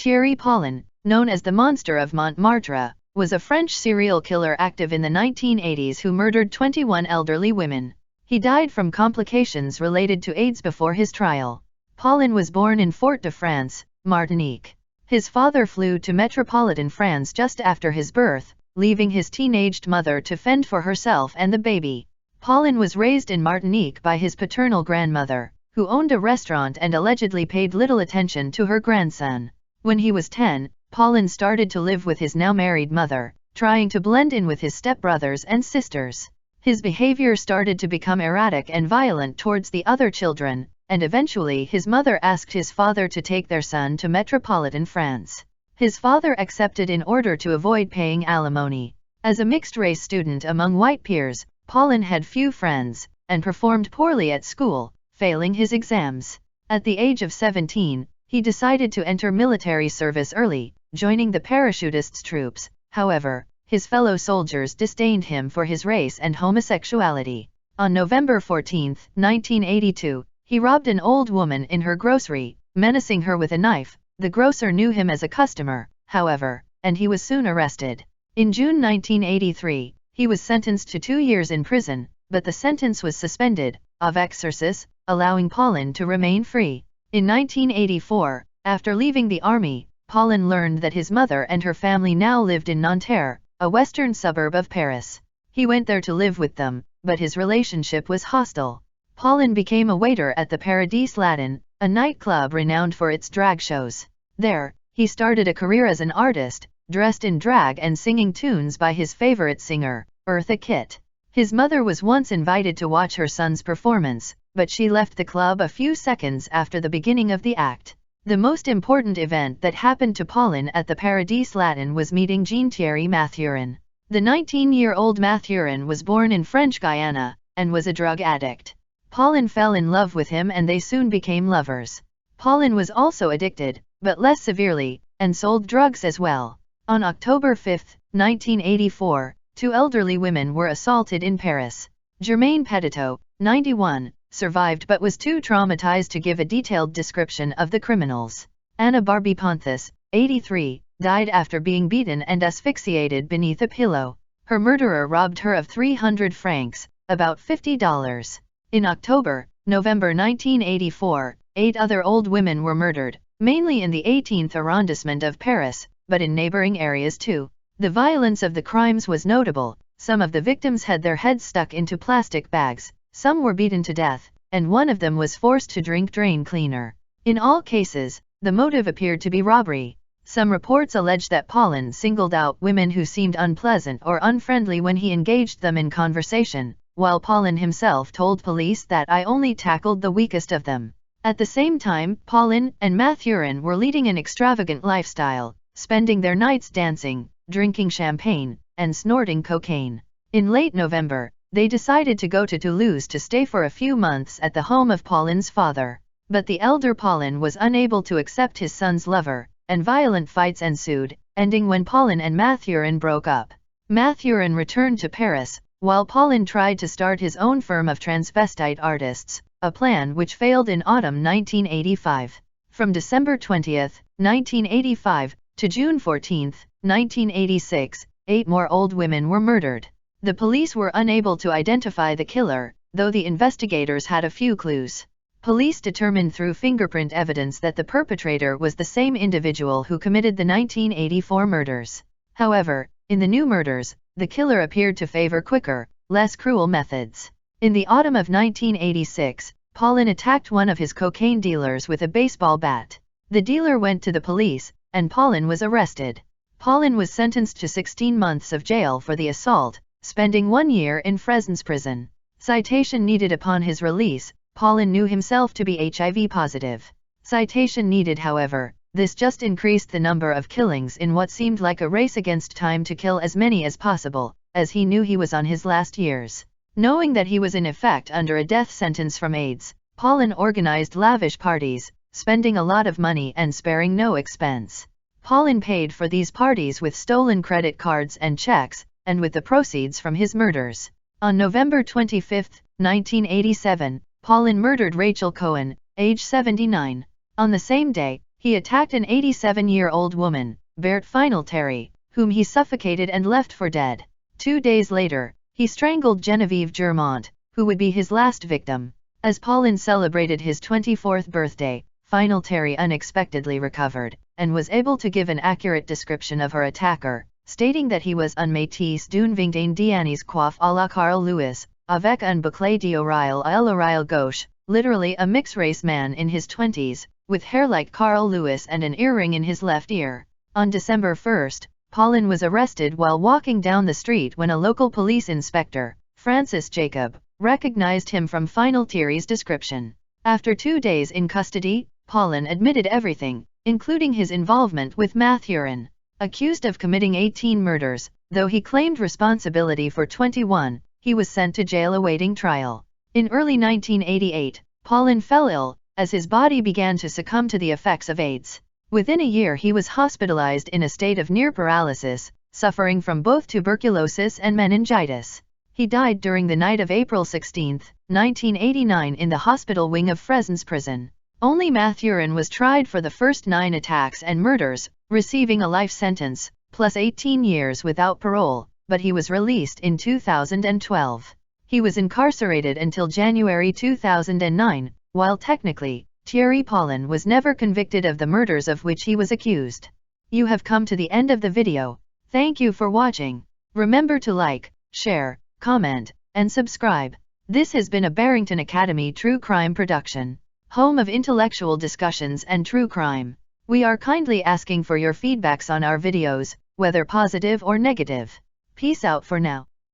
Thierry Paulin, known as the Monster of Montmartre, was a French serial killer active in the 1980s who murdered 21 elderly women. He died from complications related to AIDS before his trial. Paulin was born in Fort-de-France, Martinique. His father flew to metropolitan France just after his birth, leaving his teenaged mother to fend for herself and the baby. Paulin was raised in Martinique by his paternal grandmother, who owned a restaurant and allegedly paid little attention to her grandson. When he was 10, Paulin started to live with his now married mother, trying to blend in with his stepbrothers and sisters. His behavior started to become erratic and violent towards the other children, and eventually his mother asked his father to take their son to metropolitan France. His father accepted in order to avoid paying alimony. As a mixed-race student among white peers, Paulin had few friends, and performed poorly at school, failing his exams. At the age of 17, he decided to enter military service early, joining the parachutists troops. However, his fellow soldiers disdained him for his race and homosexuality. On November 14, 1982, he robbed an old woman in her grocery, menacing her with a knife. The grocer knew him as a customer, however, and he was soon arrested. In June 1983, he was sentenced to 2 years in prison, but the sentence was suspended, of exercis, allowing Paulin to remain free. In 1984, after leaving the army, Paulin learned that his mother and her family now lived in Nanterre, a western suburb of Paris. He went there to live with them, but his relationship was hostile. Paulin became a waiter at the Paradis Latin, a nightclub renowned for its drag shows. There, he started a career as an artist, dressed in drag and singing tunes by his favorite singer, Eartha Kitt. His mother was once invited to watch her son's performance, but she left the club a few seconds after the beginning of the act. The most important event that happened to Paulin at the Paradis Latin was meeting Jean-Thierry Mathurin. The 19-year-old Mathurin was born in French Guiana, and was a drug addict. Paulin fell in love with him and they soon became lovers. Paulin was also addicted, but less severely, and sold drugs as well. On October 5, 1984, 2 elderly women were assaulted in Paris. Germaine Petitot, 91, survived but was too traumatized to give a detailed description of the criminals. Anna Barbie Ponthus, 83, died after being beaten and asphyxiated beneath a pillow. Her murderer robbed her of 300 francs, about $50. In November 1984, 8 other old women were murdered, mainly in the 18th arrondissement of Paris, but in neighboring areas too. The violence of the crimes was notable. Some of the victims had their heads stuck into plastic bags, some were beaten to death, and one of them was forced to drink drain cleaner. In all cases, the motive appeared to be robbery. Some reports allege that Paulin singled out women who seemed unpleasant or unfriendly when he engaged them in conversation, while Paulin himself told police that I only tackled the weakest of them. At the same time, Paulin and Mathurin were leading an extravagant lifestyle, spending their nights dancing, drinking champagne, and snorting cocaine. In late November, they decided to go to Toulouse to stay for a few months at the home of Paulin's father. But the elder Paulin was unable to accept his son's lover, and violent fights ensued, ending when Paulin and Mathurin broke up. Mathurin returned to Paris, while Paulin tried to start his own firm of transvestite artists, a plan which failed in autumn 1985. From December 20, 1985, to June 14, 1986, 8 more old women were murdered. The police were unable to identify the killer, though the investigators had a few clues. Police determined through fingerprint evidence that the perpetrator was the same individual who committed the 1984 murders. However, in the new murders, the killer appeared to favor quicker, less cruel methods. In the autumn of 1986, Paulin attacked one of his cocaine dealers with a baseball bat. The dealer went to the police, and Paulin was arrested. Paulin was sentenced to 16 months of jail for the assault, spending 1 year in Fresnes prison. Citation needed. Upon his release, Paulin knew himself to be HIV positive. Citation needed. However, this just increased the number of killings in what seemed like a race against time to kill as many as possible, as he knew he was on his last years. Knowing that he was in effect under a death sentence from AIDS, Paulin organized lavish parties, spending a lot of money and sparing no expense. Paulin paid for these parties with stolen credit cards and checks, and with the proceeds from his murders. On November 25, 1987, Paulin murdered Rachel Cohen, age 79. On the same day, He attacked an 87-year-old woman, Berthe Finalteri, whom he suffocated and left for dead. 2 days later, he strangled Genevieve Germont, who would be his last victim. As Paulin celebrated his 24th birthday, Finalteri unexpectedly recovered, and was able to give an accurate description of her attacker, stating that he was un métis d'une vingtaine d'années coiffe à la Carl Lewis, avec un bouclier d'oreille à l'oreille gauche, literally a mixed-race man in his 20s, with hair like Carl Lewis and an earring in his left ear. On December 1, Paulin was arrested while walking down the street when a local police inspector, Francis Jacob, recognized him from Finalteri's description. After 2 days in custody, Paulin admitted everything, including his involvement with Mathurin. Accused of committing 18 murders, though he claimed responsibility for 21, he was sent to jail awaiting trial. In early 1988, Paulin fell ill, as his body began to succumb to the effects of AIDS. Within a year he was hospitalized in a state of near paralysis, suffering from both tuberculosis and meningitis. He died during the night of April 16, 1989 in the hospital wing of Fresnes prison. Only Mathurin was tried for the first 9 attacks and murders, receiving a life sentence, plus 18 years without parole, but he was released in 2012. He was incarcerated until January 2009, while technically, Thierry Paulin was never convicted of the murders of which he was accused. You have come to the end of the video. Thank you for watching. Remember to like, share, comment, and subscribe. This has been a Barrington Academy True Crime production, home of intellectual discussions and true crime. We are kindly asking for your feedbacks on our videos, whether positive or negative. Peace out for now.